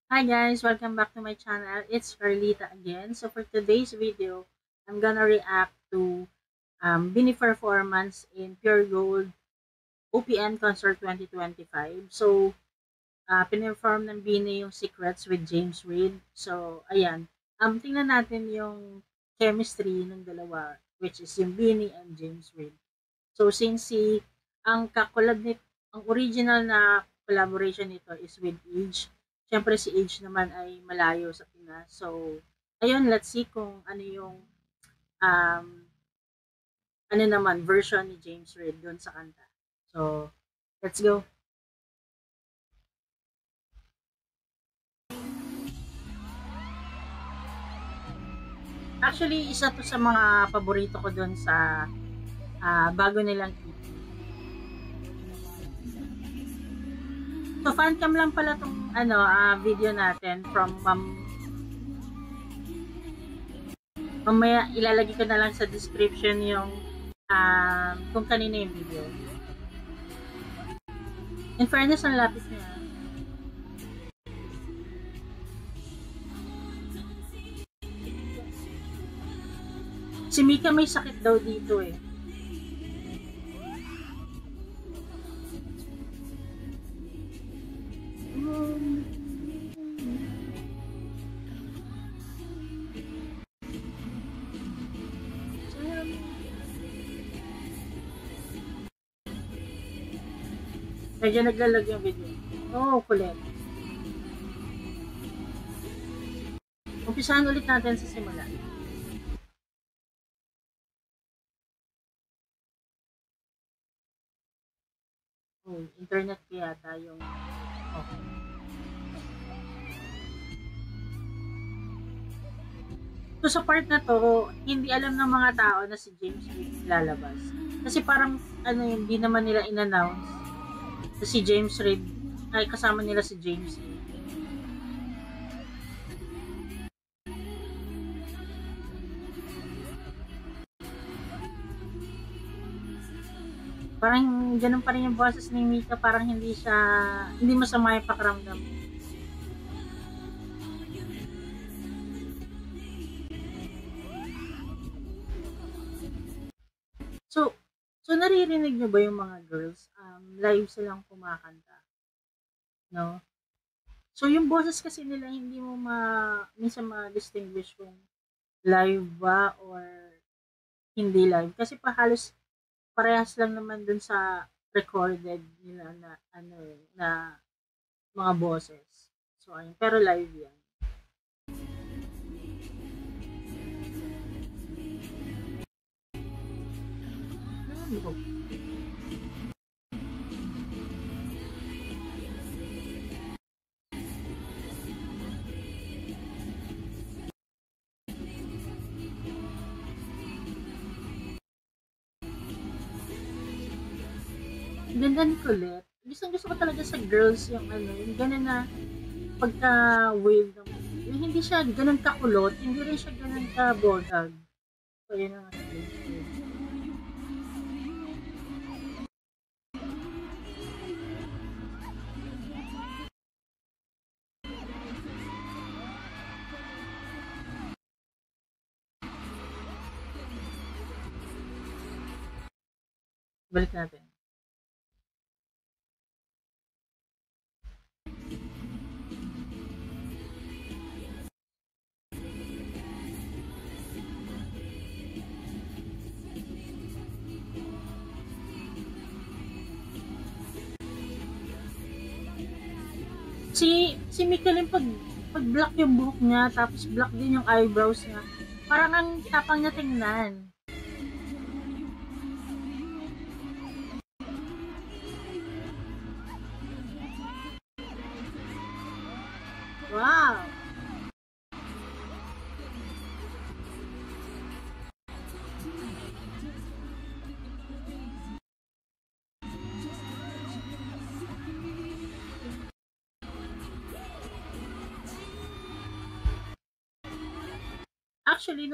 Hi guys, welcome back to my channel. It's Carlita again. So for today's video, I'm gonna react to Bini performance in Pure Gold OPN Concert 2025. So pinperform ng Bini yung Secrets with James Reid. So ayan, tingnan natin yung chemistry ng dalawa, which is yung Bini and James Reid. So since ang kakolab nito, ang original na collaboration nito is with Age. Siyempre si Age naman ay malayo sa Pinas. So ayun, let's see kung ano yung um, ano naman version ni James Reid doon sa kanta. So let's go. Actually, isa to sa mga paborito ko doon sa bago nilang EP. So fan cam lang pala tong video natin from mamaya ilalagay ko na lang sa description yung kung kanino yung video. In fairness, ang lapis niya. Si Mika may sakit daw dito eh. Medyo naglalag yung video. Oo, kulit. Umpisahan ulit natin sa simula. Oh, internet kaya tayong okay. So sa part na to, hindi alam ng mga tao na si James Reid lalabas. Kasi parang hindi naman nila in-announce na si James Reid ay kasama nila si James Reid. Parang ganun pa rin yung boses ni Mika, parang hindi masama yung pakiramdam. So, naririnig nyo ba yung mga girls? Live silang kumakanta. No? So, yung boses kasi nila, hindi mo minsan ma-distinguish kung live ba or hindi live. Kasi halos parehas lang naman dun sa recorded nila na mga boses. So, ayun. Pero live yan. Ano? Ganda ni Colette. Gusto ko talaga sa girls yung yung gano'n na pagka-wave ng yung hindi siya gano'n kakulot, hindi rin siya gano'n ka-bordag. So, yun ang balik natin. Si Mikael pag black yung buhok niya, tapos black din yung eyebrows niya. Parang ang tapang niya tingnan. Wow! Actually,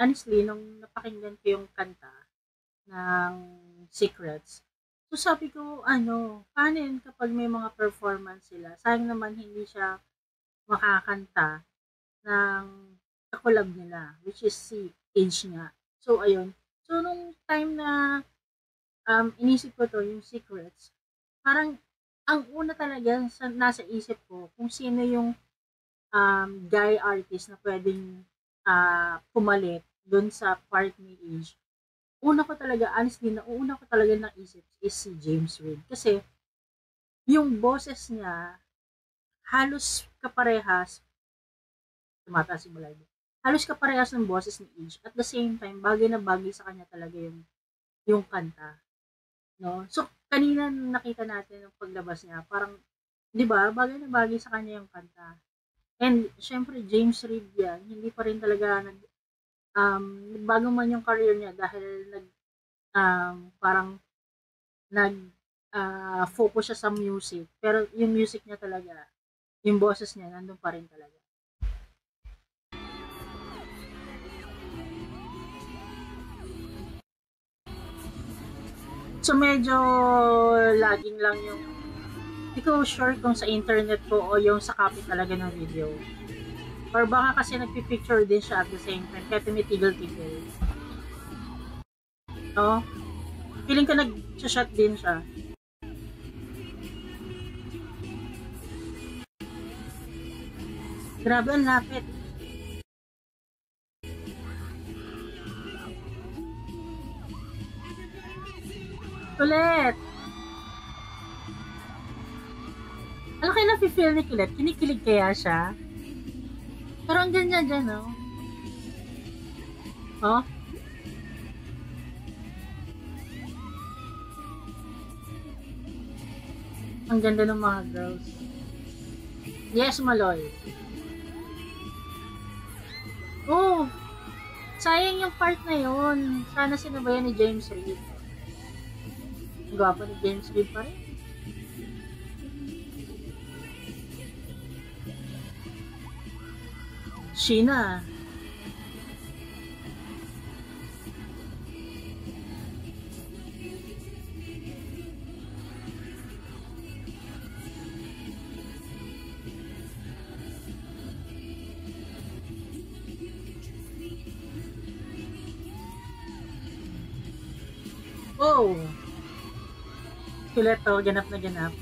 honestly, nung napakinggan ko yung kanta ng Secrets, So sabi ko, paano yun kapag may mga performance sila? Sayang naman hindi siya makakanta ng kakulab nila, which is si Age nga. So ayun. So nung time na inisip ko 'to, yung Secrets, parang ang una talaga sa nasa isip ko kung sino yung, guy artist na puwedeng, pumalit dun sa part ni Age. Una ko talaga, honestly, nauuna ko talaga naisip is si James Reid. Kasi yung boses niya halos kaparehas, tumataas yung balay, halos kaparehas ng boses ni Age. At the same time, bagay na bagay sa kanya talaga yung kanta. No? So, kanina nung nakita natin yung paglabas niya, parang, di ba, bagay na bagay sa kanya yung kanta. And, syempre, James Reid yan, hindi pa rin talaga nagbago man yung career niya dahil parang nag, focus siya sa music. Pero yung music niya talaga, yung boses niya, nandun pa rin talaga. So, medyo lagging lang yung hindi ko sure kung sa internet ko o yung sa copy talaga ng video. Or baka kasi nagpipicture din siya at the same time, kaya tumitigil-tigil. No? Feeling ko nag-shot din siya. Grabe, ang lapit. Ulit! Ano kayo nafe-feel ni Kilit? Kinikilig kaya siya? Pero ang ganyan dyan, no? Oh? Ang ganda ng mga girls. Yes, Maloy. Oh! Sayang yung part na yun. Sana sinabayan ni James Reid. Ang gwapo ni James Reid pa rin. Sheena. Oh! Kulit to, ganap na ganap.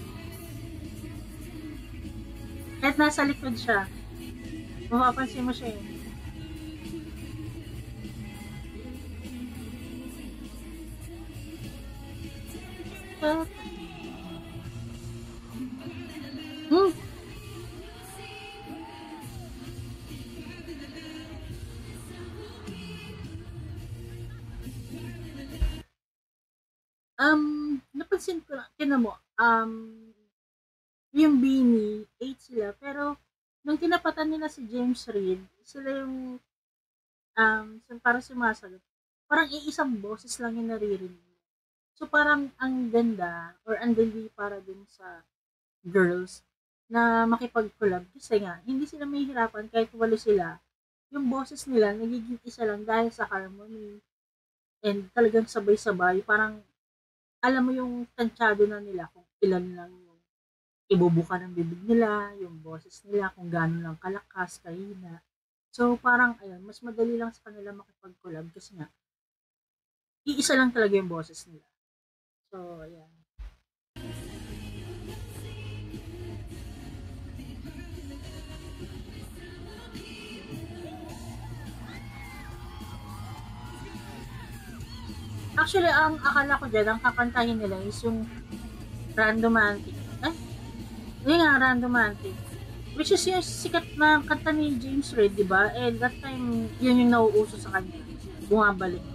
Kahit nasa likod siya, mapapansin mo siya eh. Hmm. Napansin ko lang, tinan mo, yung Beanie, 8 sila, pero nung tinapatan nila si James Reid, sila yung parang sumasagot. Parang iisang boses lang yung naririnig. So parang ang ganda or ang dali para dun sa girls na makipag-collab kasi nga hindi sila mahihirapan kahit walo sila. Yung boses nila nagiging isa lang dahil sa harmony and talagang sabay-sabay. Parang alam mo yung tansyado na nila kung ilan lang yung ibubuka ng bibig nila, yung boses nila, kung gaano lang kalakas, kahina. So, parang, ayun, mas madali lang sa kanila makipag-collab kasi nga, iisa lang talaga yung boses nila. So, ayan. Actually, ang akala ko dyan, ang kakantahin nila is yung Randomantic. Eh, yun nga, Randomantic. Which is yung sikat na kanta ni James Reid, di ba? And that time, yun yung nauuso sa kanya. Bumabalik.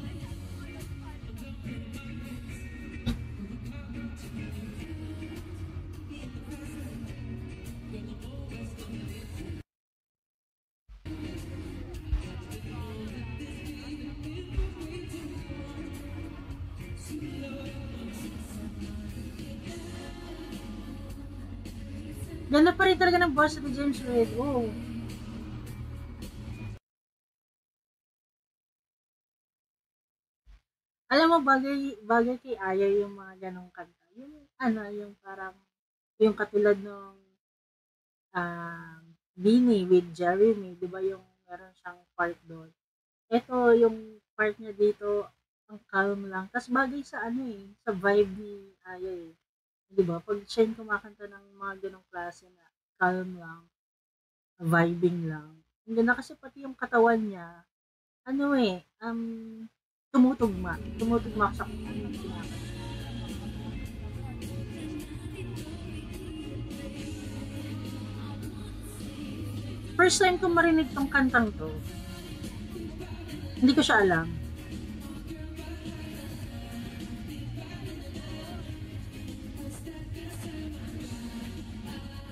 Ganda pa rin talaga ng boss ni James Reid. Oh. Alam mo bagay bagay kay Aya yung mga gano'ng kanta, yung ano, yung parang yung katulad nung, "Beanie" with Jeremy, 'di ba yung meron siyang part dun. Eto yung part niya dito ang calm lang ta's bagay sa ano, sa vibe ni Aya, 'di ba 'pag siya yung kumakanta ng mga gano'ng klase na calm lang, vibing lang, ang ganda kasi pati yung katawan niya ano, tumutugma sa kung ano yung kinakanta. First time ko marinig 'tong kantang 'to, hindi ko siya alam.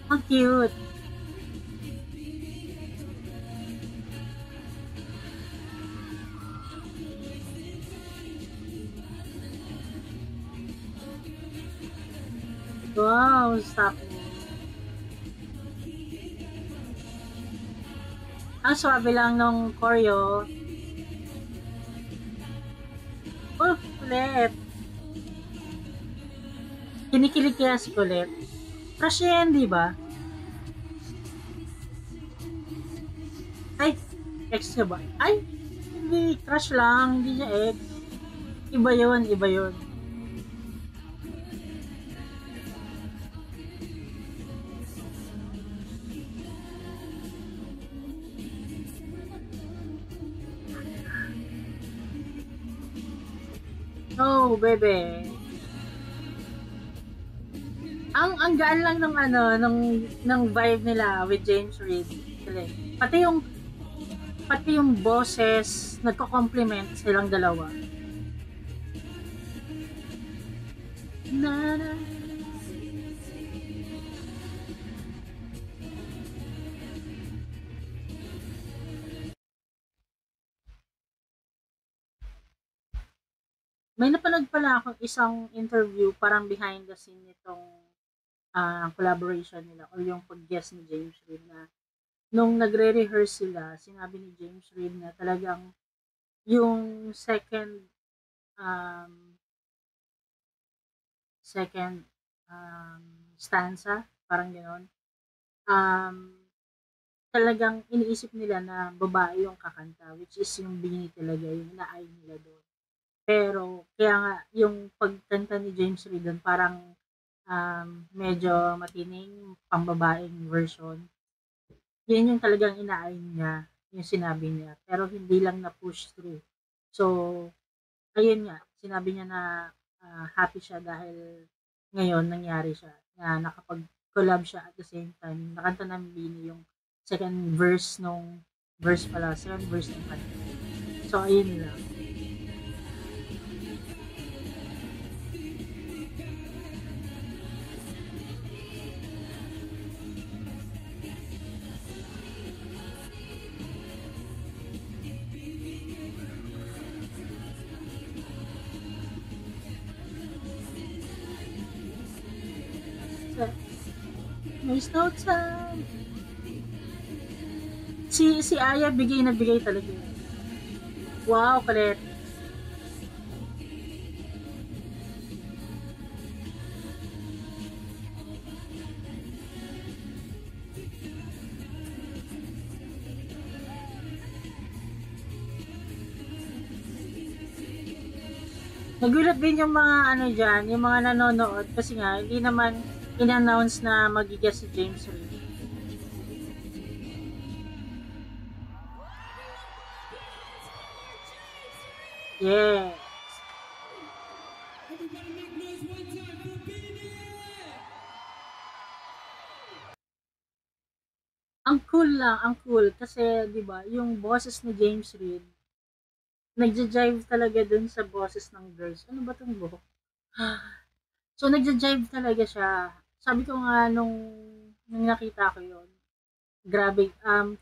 Ang cute. Wow, stop mo. Ang swabe lang nung choreo. Oh, kulit. Kinikilig kaya si Colette. Crush niya yan, di ba? Ay, ex ka ba? Ay, hindi. Crush lang. Hindi niya ex. Iba yun, iba yun. Oh, bebe. Ang gaan lang ng ano, ng vibe nila with James Reid. Galing. Pati yung boses, nagko-compliment silang dalawa. Na, na. May napanood pala akong isang interview parang behind the scene nitong collaboration nila or yung pag-guest ni James Reid na nung nagre-rehearse sila, sinabi ni James Reid na talagang yung um, second stanza, parang gano'n, um, talagang iniisip nila na babae yung kakanta, which is yung Beanie talaga, yung inaay nila doon. Pero, kaya nga, yung pagkanta ni James Reid doon, parang medyo matining pambabaeng version. Yun yung talagang inaay niya, yung sinabi niya. Pero hindi lang na-push through. So, ayun nga, sinabi niya na happy siya dahil ngayon nangyari siya na nakapag-collab siya at the same time. Nakanta ng Bini yung second verse nung second verse ng kanta. So, ayun lang. So, there's no time. Si Aya bigay na bigay talaga. Wow, kulit. Nagulat din yung mga ano dyan, yung mga nanonood kasi nga hindi naman in-announce na magiging si James Reid. Yes. Ang cool lang, ang cool kasi 'di ba, yung boses ni James Reid nagja-jive talaga dun sa boses ng girls. Ano ba 'tong buhok? So nagja-jive talaga siya. Sabi ko nga nung nakita ko 'yon, grabe,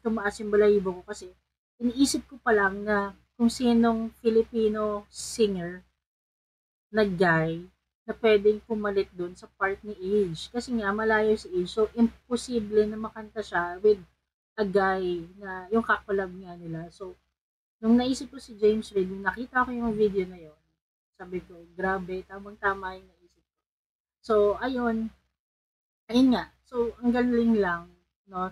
tumaas yung balahibo ko kasi iniisip ko pa lang na kung sinong Filipino singer na guy na pwedeng pumalit dun sa part ni Age. Kasi nga malayo si Age. So imposible na makanta siya with a guy na yung kakolab nga nila. So nung naisip ko si James Reid, nung nakita ko yung video na yon, Sabi ko, grabe, tamang-tama yung naisip ko. So, ayun nga. So, ang galing lang, no?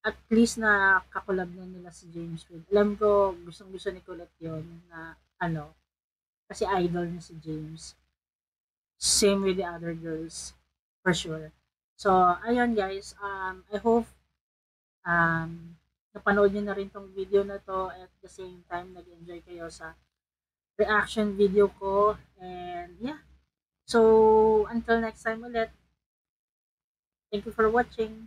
At least na kakulab na nila si James Reid. Alam ko, gustong-gusto ni Colette yun na ano, kasi idol niya si James. Same with the other girls, for sure. So, ayun guys, I hope napanood nyo na rin tong video na to at the same time nag-enjoy kayo sa reaction video ko. And yeah, so until next time ulit, thank you for watching.